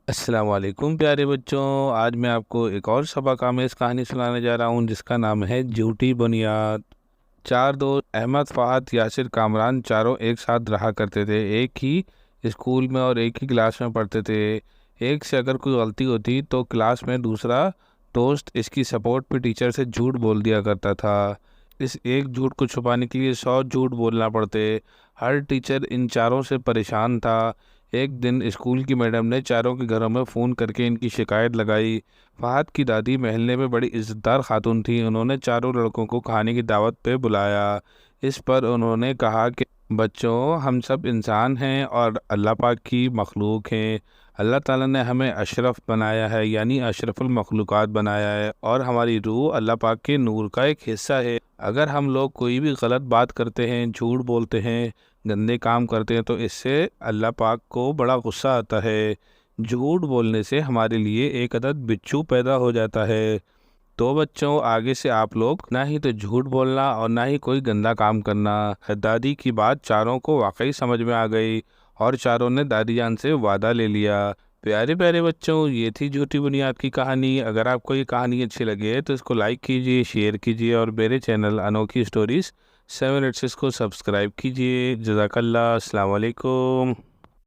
अस्सलाम वालेकुम प्यारे बच्चों। आज मैं आपको एक और सबक आमेज़ कहानी सुनाने जा रहा हूँ जिसका नाम है झूठी बुनियाद। चार दोस्त अहमद, फ़हद, यासिर, कामरान चारों एक साथ रहा करते थे। एक ही स्कूल में और एक ही क्लास में पढ़ते थे। एक से अगर कोई गलती होती तो क्लास में दूसरा दोस्त इसकी सपोर्ट पे टीचर से झूठ बोल दिया करता था। इस एक झूठ को छुपाने के लिए 100 झूठ बोलना पड़ते। हर टीचर इन चारों से परेशान था। एक दिन स्कूल की मैडम ने चारों के घरों में फ़ोन करके इनकी शिकायत लगाई। फहद की दादी महल्ले में बड़ी इज्जतदार खातून थी। उन्होंने चारों लड़कों को खाने की दावत पे बुलाया। इस पर उन्होंने कहा कि बच्चों, हम सब इंसान हैं और अल्लाह पाक की मखलूक हैं। अल्लाह ताला ने हमें अशरफ बनाया है, यानी अशरफुल मखलूक़ात बनाया है, और हमारी रूह अल्लाह पाक के नूर का एक हिस्सा है। अगर हम लोग कोई भी गलत बात करते हैं, झूठ बोलते हैं, गंदे काम करते हैं तो इससे अल्लाह पाक को बड़ा गुस्सा आता है। झूठ बोलने से हमारे लिए एक अदद बिच्छू पैदा हो जाता है। तो बच्चों, आगे से आप लोग ना ही तो झूठ बोलना और ना ही कोई गंदा काम करना। दादी की बात चारों को वाकई समझ में आ गई और चारों ने दादी जान से वादा ले लिया। प्यारे प्यारे बच्चों, ये थी झूठी बुनियाद की कहानी। अगर आपको ये कहानी अच्छी लगे तो इसको लाइक कीजिए, शेयर कीजिए और मेरे चैनल अनोखी स्टोरीज 786 को सब्सक्राइब कीजिए। जज़ाकल्लाह। अस्सलाम वालेकुम।